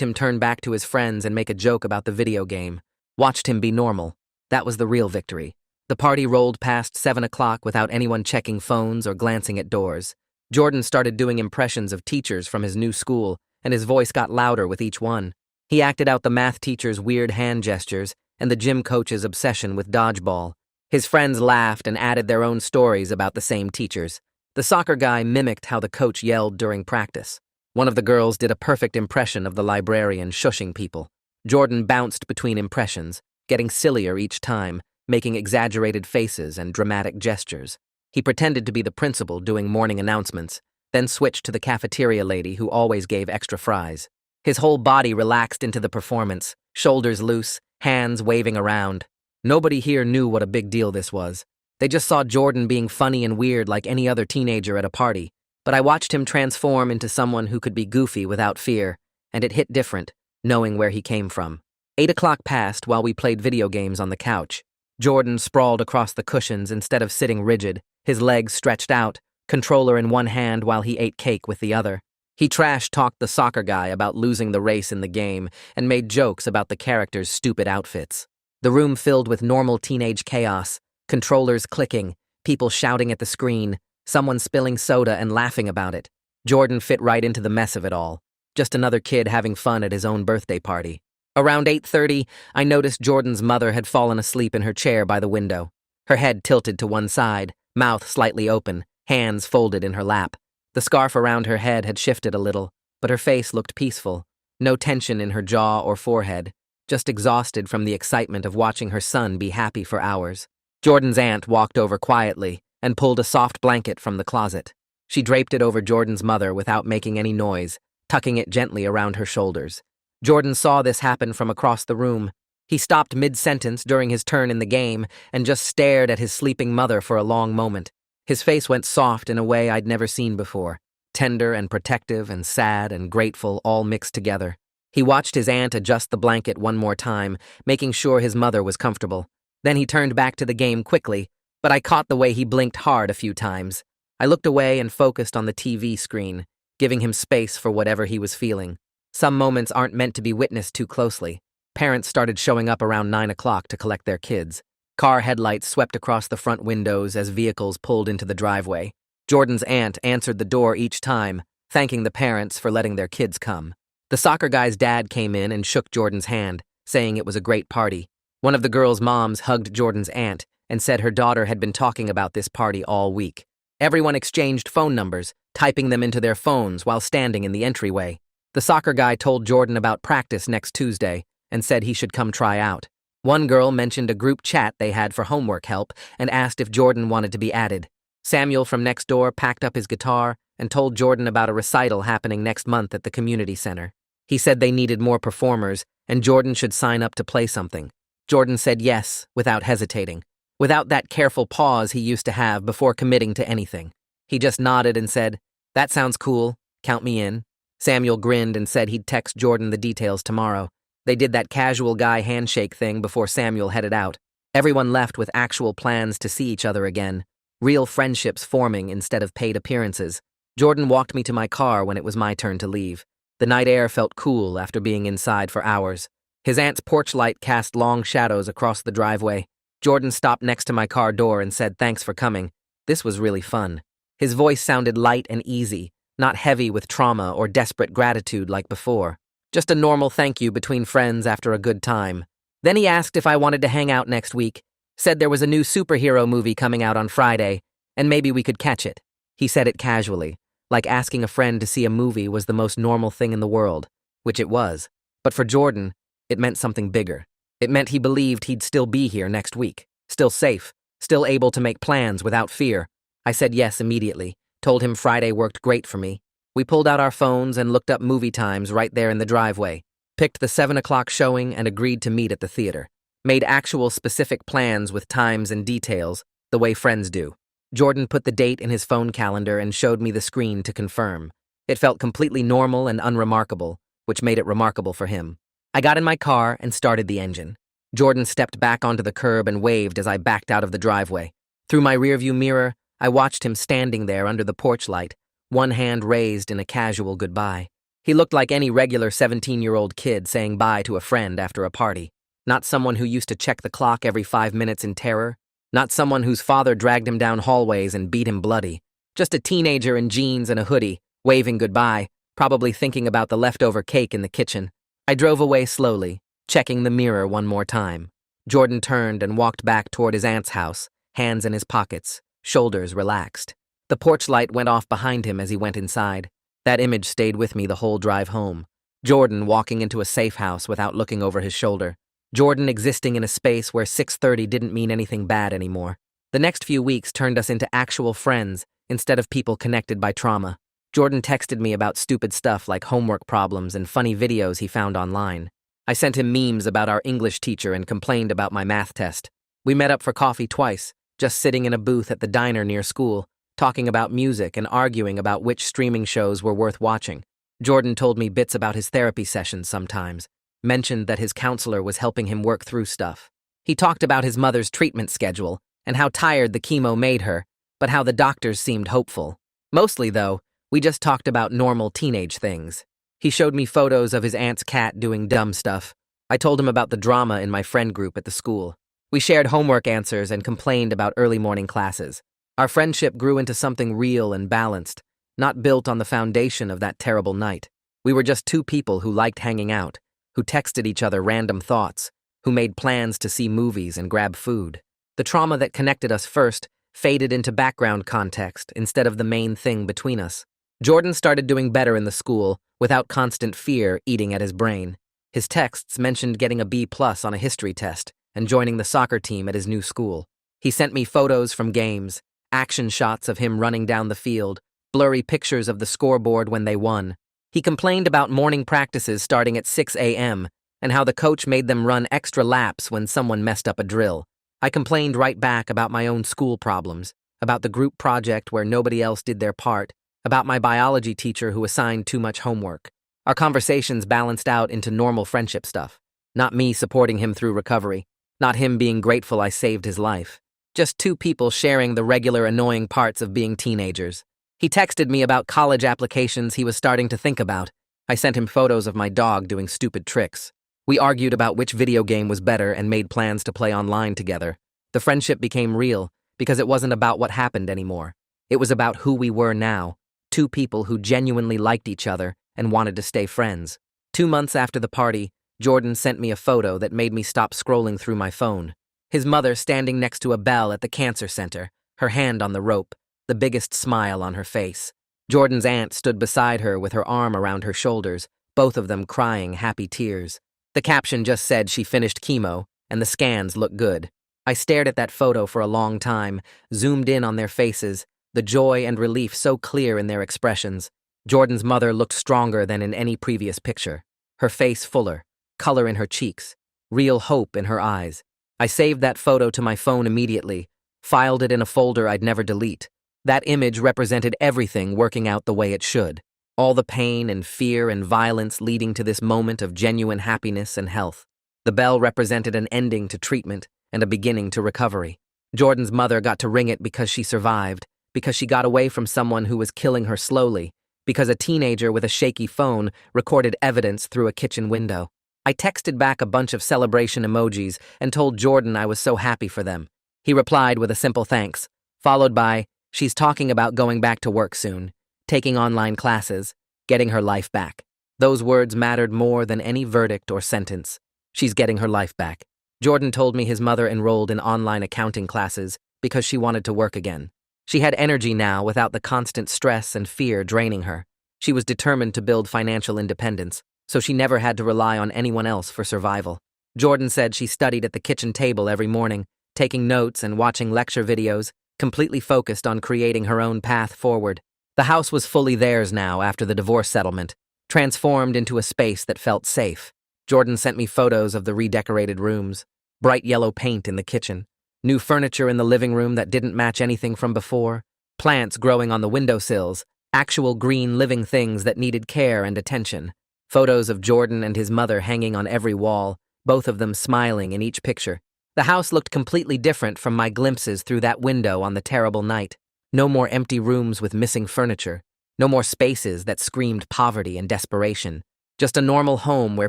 him turn back to his friends and make a joke about the video game. Watched him be normal. That was the real victory. The party rolled past 7 o'clock without anyone checking phones or glancing at doors. Jordan started doing impressions of teachers from his new school, and his voice got louder with each one. He acted out the math teacher's weird hand gestures and the gym coach's obsession with dodgeball. His friends laughed and added their own stories about the same teachers. The soccer guy mimicked how the coach yelled during practice. One of the girls did a perfect impression of the librarian shushing people. Jordan bounced between impressions, getting sillier each time, making exaggerated faces and dramatic gestures. He pretended to be the principal doing morning announcements, then switched to the cafeteria lady who always gave extra fries. His whole body relaxed into the performance, shoulders loose, hands waving around. Nobody here knew what a big deal this was. They just saw Jordan being funny and weird like any other teenager at a party. But I watched him transform into someone who could be goofy without fear, and it hit different, knowing where he came from. 8 o'clock passed while we played video games on the couch. Jordan sprawled across the cushions instead of sitting rigid, his legs stretched out, controller in one hand while he ate cake with the other. He trash-talked the soccer guy about losing the race in the game and made jokes about the characters' stupid outfits. The room filled with normal teenage chaos, controllers clicking, people shouting at the screen, someone spilling soda and laughing about it. Jordan fit right into the mess of it all. Just another kid having fun at his own birthday party. Around 8:30, I noticed Jordan's mother had fallen asleep in her chair by the window. Her head tilted to one side, mouth slightly open, hands folded in her lap. The scarf around her head had shifted a little, but her face looked peaceful. No tension in her jaw or forehead, just exhausted from the excitement of watching her son be happy for hours. Jordan's aunt walked over quietly and pulled a soft blanket from the closet. She draped it over Jordan's mother without making any noise, tucking it gently around her shoulders. Jordan saw this happen from across the room. He stopped mid-sentence during his turn in the game and just stared at his sleeping mother for a long moment. His face went soft in a way I'd never seen before, tender and protective and sad and grateful all mixed together. He watched his aunt adjust the blanket one more time, making sure his mother was comfortable. Then he turned back to the game quickly, but I caught the way he blinked hard a few times. I looked away and focused on the TV screen, giving him space for whatever he was feeling. Some moments aren't meant to be witnessed too closely. Parents started showing up around 9 o'clock to collect their kids. Car headlights swept across the front windows as vehicles pulled into the driveway. Jordan's aunt answered the door each time, thanking the parents for letting their kids come. The soccer guy's dad came in and shook Jordan's hand, saying it was a great party. One of the girls' moms hugged Jordan's aunt and said her daughter had been talking about this party all week. Everyone exchanged phone numbers, typing them into their phones while standing in the entryway. The soccer guy told Jordan about practice next Tuesday and said he should come try out. One girl mentioned a group chat they had for homework help and asked if Jordan wanted to be added. Samuel from next door packed up his guitar and told Jordan about a recital happening next month at the community center. He said they needed more performers and Jordan should sign up to play something. Jordan said yes, without hesitating, without that careful pause he used to have before committing to anything. He just nodded and said, "That sounds cool, count me in." Samuel grinned and said he'd text Jordan the details tomorrow. They did that casual guy handshake thing before Samuel headed out. Everyone left with actual plans to see each other again. real friendships forming instead of paid appearances. Jordan walked me to my car when it was my turn to leave. The night air felt cool after being inside for hours. His aunt's porch light cast long shadows across the driveway. Jordan stopped next to my car door and said, "Thanks for coming. This was really fun." His voice sounded light and easy, not heavy with trauma or desperate gratitude like before. Just a normal thank you between friends after a good time. Then he asked if I wanted to hang out next week, said there was a new superhero movie coming out on Friday, and maybe we could catch it. He said it casually, like asking a friend to see a movie was the most normal thing in the world, which it was. But for Jordan, it meant something bigger. It meant he believed he'd still be here next week, still safe, still able to make plans without fear. I said yes immediately, told him Friday worked great for me. We pulled out our phones and looked up movie times right there in the driveway, picked the 7 o'clock showing and agreed to meet at the theater. Made actual specific plans with times and details, the way friends do. Jordan put the date in his phone calendar and showed me the screen to confirm. It felt completely normal and unremarkable, which made it remarkable for him. I got in my car and started the engine. Jordan stepped back onto the curb and waved as I backed out of the driveway. Through my rearview mirror, I watched him standing there under the porch light, one hand raised in a casual goodbye. He looked like any regular 17-year-old kid saying bye to a friend after a party. Not someone who used to check the clock every 5 minutes in terror. Not someone whose father dragged him down hallways and beat him bloody. Just a teenager in jeans and a hoodie, waving goodbye, probably thinking about the leftover cake in the kitchen. I drove away slowly, checking the mirror one more time. Jordan turned and walked back toward his aunt's house, hands in his pockets, shoulders relaxed. The porch light went off behind him as he went inside. That image stayed with me the whole drive home. Jordan walking into a safe house without looking over his shoulder. Jordan existing in a space where 6:30 didn't mean anything bad anymore. The next few weeks turned us into actual friends instead of people connected by trauma. Jordan texted me about stupid stuff like homework problems and funny videos he found online. I sent him memes about our English teacher and complained about my math test. We met up for coffee twice, just sitting in a booth at the diner near school, talking about music and arguing about which streaming shows were worth watching. Jordan told me bits about his therapy sessions sometimes, mentioned that his counselor was helping him work through stuff. He talked about his mother's treatment schedule and how tired the chemo made her, but how the doctors seemed hopeful. Mostly, though, we just talked about normal teenage things. He showed me photos of his aunt's cat doing dumb stuff. I told him about the drama in my friend group at the school. We shared homework answers and complained about early morning classes. Our friendship grew into something real and balanced, not built on the foundation of that terrible night. We were just two people who liked hanging out, who texted each other random thoughts, who made plans to see movies and grab food. The trauma that connected us first faded into background context instead of the main thing between us. Jordan started doing better in the school without constant fear eating at his brain. His texts mentioned getting a B+ on a history test and joining the soccer team at his new school. He sent me photos from games, action shots of him running down the field, blurry pictures of the scoreboard when they won. He complained about morning practices starting at 6 a.m. and how the coach made them run extra laps when someone messed up a drill. I complained right back about my own school problems, about the group project where nobody else did their part, about my biology teacher who assigned too much homework. Our conversations balanced out into normal friendship stuff. Not me supporting him through recovery, not him being grateful I saved his life. Just two people sharing the regular annoying parts of being teenagers. He texted me about college applications he was starting to think about. I sent him photos of my dog doing stupid tricks. We argued about which video game was better and made plans to play online together. The friendship became real because it wasn't about what happened anymore. It was about who we were now, two people who genuinely liked each other and wanted to stay friends. 2 months after the party, Jordan sent me a photo that made me stop scrolling through my phone. His mother standing next to a bell at the cancer center, her hand on the rope, the biggest smile on her face. Jordan's aunt stood beside her with her arm around her shoulders, both of them crying happy tears. The caption just said she finished chemo, and the scans look good. I stared at that photo for a long time, zoomed in on their faces, the joy and relief so clear in their expressions. Jordan's mother looked stronger than in any previous picture. Her face fuller, color in her cheeks, real hope in her eyes. I saved that photo to my phone immediately, filed it in a folder I'd never delete. That image represented everything working out the way it should. All the pain and fear and violence leading to this moment of genuine happiness and health. The bell represented an ending to treatment and a beginning to recovery. Jordan's mother got to ring it because she survived, because she got away from someone who was killing her slowly, because a teenager with a shaky phone recorded evidence through a kitchen window. I texted back a bunch of celebration emojis and told Jordan I was so happy for them. He replied with a simple thanks, followed by, "She's talking about going back to work soon, taking online classes, getting her life back." Those words mattered more than any verdict or sentence. She's getting her life back. Jordan told me his mother enrolled in online accounting classes because she wanted to work again. She had energy now without the constant stress and fear draining her. She was determined to build financial independence, so she never had to rely on anyone else for survival. Jordan said she studied at the kitchen table every morning, taking notes and watching lecture videos, completely focused on creating her own path forward. The house was fully theirs now after the divorce settlement, transformed into a space that felt safe. Jordan sent me photos of the redecorated rooms, bright yellow paint in the kitchen, new furniture in the living room that didn't match anything from before, plants growing on the windowsills, actual green living things that needed care and attention, photos of Jordan and his mother hanging on every wall, both of them smiling in each picture. The house looked completely different from my glimpses through that window on the terrible night. No more empty rooms with missing furniture. No more spaces that screamed poverty and desperation. Just a normal home where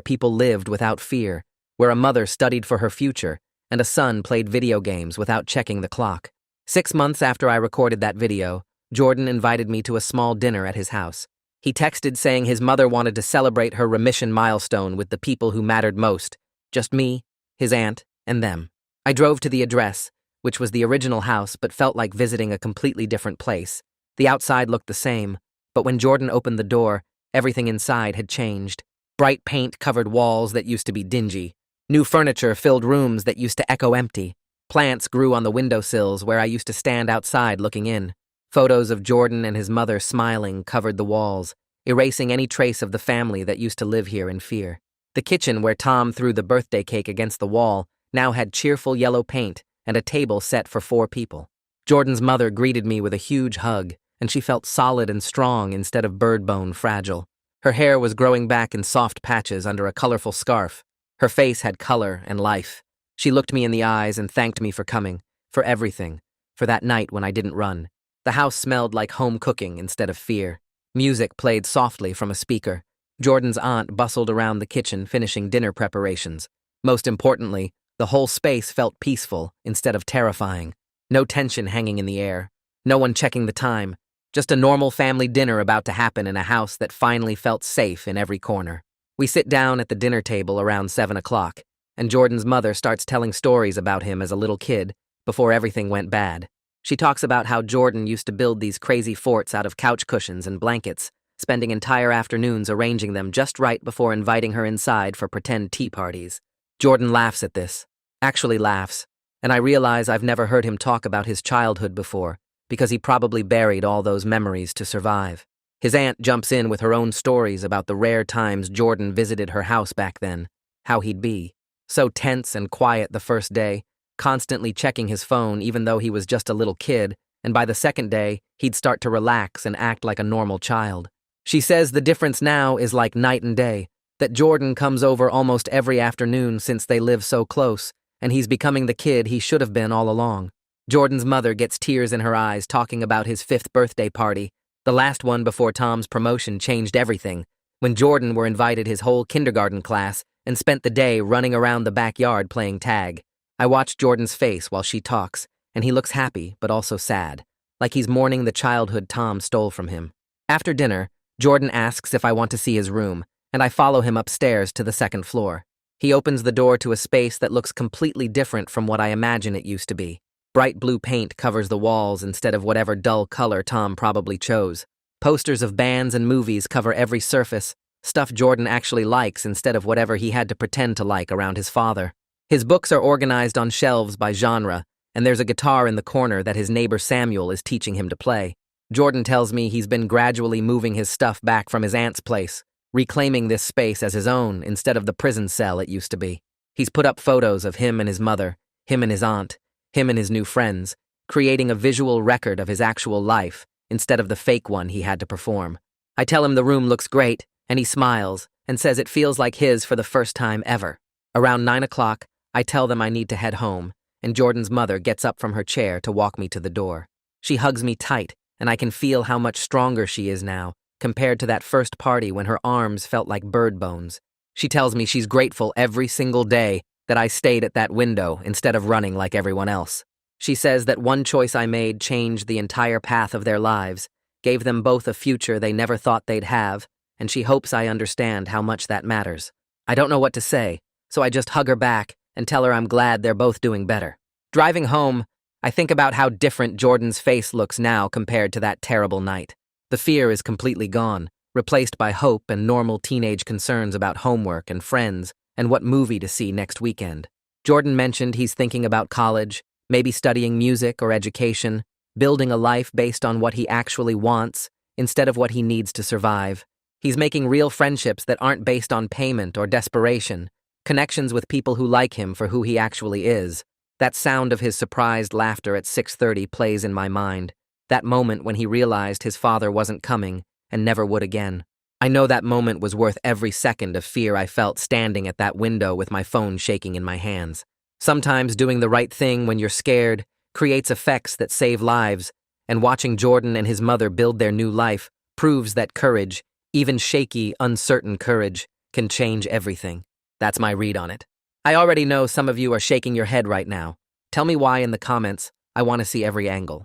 people lived without fear, where a mother studied for her future, and a son played video games without checking the clock. 6 months after I recorded that video, Jordan invited me to a small dinner at his house. He texted saying his mother wanted to celebrate her remission milestone with the people who mattered most, just me, his aunt, and them. I drove to the address, which was the original house but felt like visiting a completely different place. The outside looked the same, but when Jordan opened the door, everything inside had changed. Bright paint covered walls that used to be dingy. New furniture filled rooms that used to echo empty. Plants grew on the windowsills where I used to stand outside looking in. Photos of Jordan and his mother smiling covered the walls, erasing any trace of the family that used to live here in fear. The kitchen where Tom threw the birthday cake against the wall now had cheerful yellow paint and a table set for 4 people. Jordan's mother greeted me with a huge hug, and she felt solid and strong instead of bird bone fragile. Her hair was growing back in soft patches under a colorful scarf. Her face had color and life. She looked me in the eyes and thanked me for coming, for everything, for that night when I didn't run. The house smelled like home cooking instead of fear. Music played softly from a speaker. Jordan's aunt bustled around the kitchen finishing dinner preparations. Most importantly, the whole space felt peaceful instead of terrifying. No tension hanging in the air. No one checking the time. Just a normal family dinner about to happen in a house that finally felt safe in every corner. We sit down at the dinner table around 7 o'clock, and Jordan's mother starts telling stories about him as a little kid before everything went bad. She talks about how Jordan used to build these crazy forts out of couch cushions and blankets, spending entire afternoons arranging them just right before inviting her inside for pretend tea parties. Jordan laughs at this, actually laughs, and I realize I've never heard him talk about his childhood before, because he probably buried all those memories to survive. His aunt jumps in with her own stories about the rare times Jordan visited her house back then, how he'd be. So tense and quiet the first day, constantly checking his phone even though he was just a little kid, and by the second day, he'd start to relax and act like a normal child. She says the difference now is like night and day, that Jordan comes over almost every afternoon since they live so close, and he's becoming the kid he should have been all along. Jordan's mother gets tears in her eyes talking about his 5th birthday party, the last one before Tom's promotion changed everything, when Jordan were invited his whole kindergarten class and spent the day running around the backyard playing tag. I watch Jordan's face while she talks, and he looks happy but also sad, like he's mourning the childhood Tom stole from him. After dinner, Jordan asks if I want to see his room, and I follow him upstairs to the 2nd floor. He opens the door to a space that looks completely different from what I imagine it used to be. Bright blue paint covers the walls instead of whatever dull color Tom probably chose. Posters of bands and movies cover every surface, stuff Jordan actually likes instead of whatever he had to pretend to like around his father. His books are organized on shelves by genre, and there's a guitar in the corner that his neighbor Samuel is teaching him to play. Jordan tells me he's been gradually moving his stuff back from his aunt's place, reclaiming this space as his own instead of the prison cell it used to be. He's put up photos of him and his mother, him and his aunt, him and his new friends, creating a visual record of his actual life instead of the fake one he had to perform. I tell him the room looks great, and he smiles and says it feels like his for the first time ever. Around 9 o'clock, I tell them I need to head home, and Jordan's mother gets up from her chair to walk me to the door. She hugs me tight, and I can feel how much stronger she is now, compared to that first party when her arms felt like bird bones. She tells me she's grateful every single day that I stayed at that window instead of running like everyone else. She says that one choice I made changed the entire path of their lives, gave them both a future they never thought they'd have, and she hopes I understand how much that matters. I don't know what to say, so I just hug her back and tell her I'm glad they're both doing better. Driving home, I think about how different Jordan's face looks now compared to that terrible night. The fear is completely gone, replaced by hope and normal teenage concerns about homework and friends and what movie to see next weekend. Jordan mentioned he's thinking about college, maybe studying music or education, building a life based on what he actually wants instead of what he needs to survive. He's making real friendships that aren't based on payment or desperation, connections with people who like him for who he actually is. That sound of his surprised laughter at 6:30 plays in my mind, that moment when he realized his father wasn't coming and never would again. I know that moment was worth every second of fear I felt standing at that window with my phone shaking in my hands. Sometimes doing the right thing when you're scared creates effects that save lives, and watching Jordan and his mother build their new life proves that courage, even shaky, uncertain courage, can change everything. That's my read on it. I already know some of you are shaking your head right now. Tell me why in the comments. I want to see every angle.